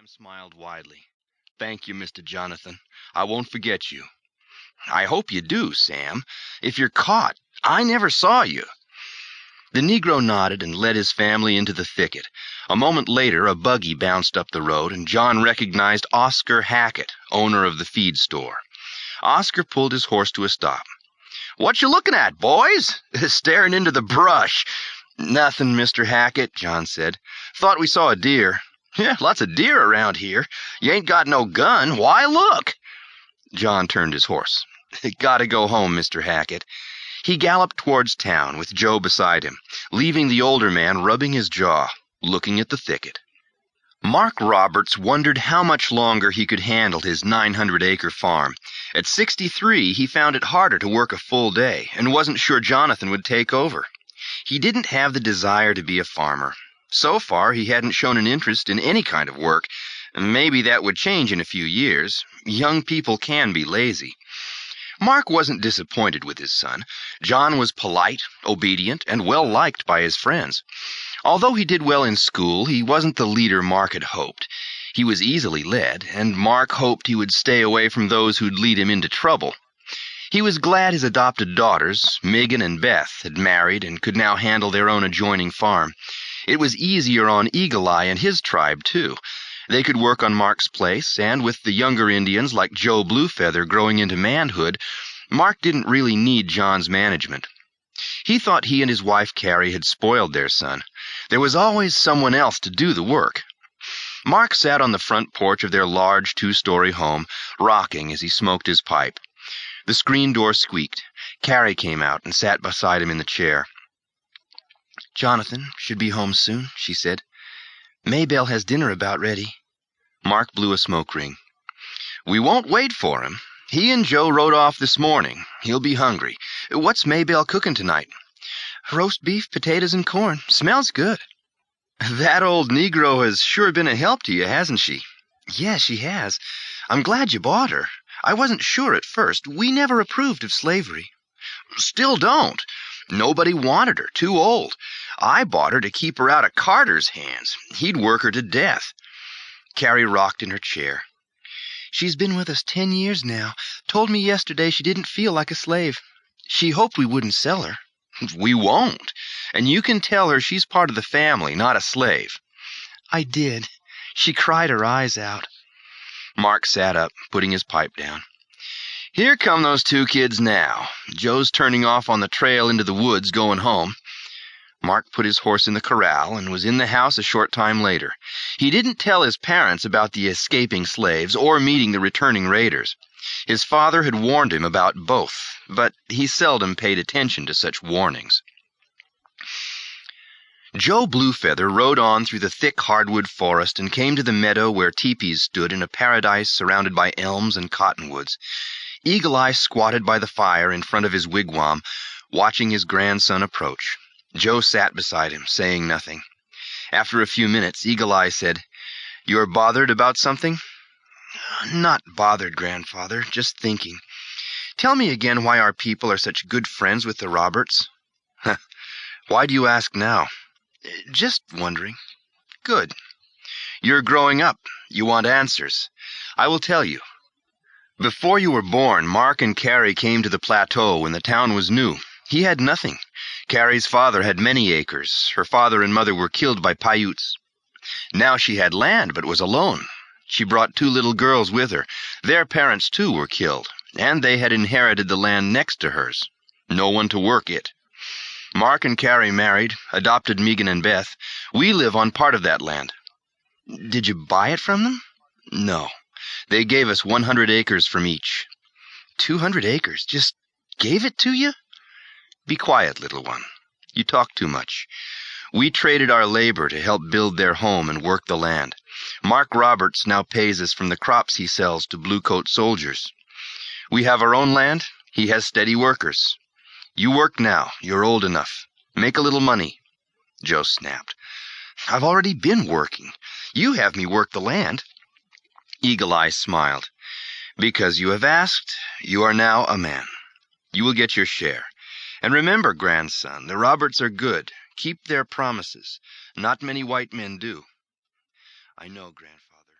Sam smiled widely. "Thank you, Mr. Jonathan. I won't forget you." "I hope you do, Sam. If you're caught, I never saw you." The Negro nodded and led his family into the thicket. A moment later, a buggy bounced up the road, and John recognized Oscar Hackett, owner of the feed store. Oscar pulled his horse to a stop. "What you looking at, boys? Staring into the brush." "Nothing, Mr. Hackett," John said. "Thought we saw a deer." "Yeah, lots of deer around here. You ain't got no gun. Why look?" John turned his horse. "Gotta go home, Mr. Hackett." He galloped towards town with Joe beside him, leaving the older man rubbing his jaw, looking at the thicket. Mark Roberts wondered how much longer he could handle his 900-acre farm. At 63, he found it harder to work a full day and wasn't sure Jonathan would take over. He didn't have the desire to be a farmer. So far, he hadn't shown an interest in any kind of work. Maybe that would change in a few years. Young people can be lazy. Mark wasn't disappointed with his son. John was polite, obedient, and well-liked by his friends. Although he did well in school, he wasn't the leader Mark had hoped. He was easily led, and Mark hoped he would stay away from those who'd lead him into trouble. He was glad his adopted daughters, Megan and Beth, had married and could now handle their own adjoining farm. It was easier on Eagle Eye and his tribe, too. They could work on Mark's place, and with the younger Indians like Joe Bluefeather growing into manhood, Mark didn't really need John's management. He thought he and his wife Carrie had spoiled their son. There was always someone else to do the work. Mark sat on the front porch of their large 2-story home, rocking as he smoked his pipe. The screen door squeaked. Carrie came out and sat beside him in the chair. "Jonathan should be home soon," she said. "Maybelle has dinner about ready." Mark blew a smoke ring. "We won't wait for him. He and Joe rode off this morning. He'll be hungry. What's Maybelle cooking tonight?" "Roast beef, potatoes, and corn. Smells good." "That old Negro has sure been a help to you, hasn't she?" "Yes, she has. I'm glad you bought her. I wasn't sure at first. We never approved of slavery." "Still don't. Nobody wanted her. Too old. I bought her to keep her out of Carter's hands. He'd work her to death." Carrie rocked in her chair. "She's been with us 10 years now. Told me yesterday she didn't feel like a slave. She hoped we wouldn't sell her." "We won't. And you can tell her she's part of the family, not a slave." "I did. She cried her eyes out." Mark sat up, putting his pipe down. "Here come those 2 kids now. Joe's turning off on the trail into the woods going home." Mark put his horse in the corral and was in the house a short time later. He didn't tell his parents about the escaping slaves or meeting the returning raiders. His father had warned him about both, but he seldom paid attention to such warnings. Joe Bluefeather rode on through the thick hardwood forest and came to the meadow where teepees stood in a paradise surrounded by elms and cottonwoods. Eagle Eye squatted by the fire in front of his wigwam, watching his grandson approach. Joe sat beside him, saying nothing. After a few minutes, Eagle Eye said, "You're bothered about something?" "Not bothered, Grandfather, just thinking. Tell me again why our people are such good friends with the Roberts." "Why do you ask now?" "Just wondering." "Good. You're growing up. You want answers. I will tell you. Before you were born, Mark and Carrie came to the plateau when the town was new. He had nothing. Carrie's father had many acres. Her father and mother were killed by Paiutes. Now she had land, but was alone. She brought 2 little girls with her. Their parents, too, were killed, and they had inherited the land next to hers. No one to work it. Mark and Carrie married, adopted Megan and Beth. We live on part of that land." "Did you buy it from them?" "No. They gave us 100 acres from each." 200 acres? Just gave it to you?" "Be quiet, little one. You talk too much. We traded our labor to help build their home and work the land. Mark Roberts now pays us from the crops he sells to bluecoat soldiers. We have our own land. He has steady workers. You work now. You're old enough. Make a little money." Joe snapped. "I've already been working. You have me work the land." Eagle Eye smiled. "Because you have asked, you are now a man. You will get your share. And remember, grandson, the Roberts are good. Keep their promises. Not many white men do." "I know, Grandfather."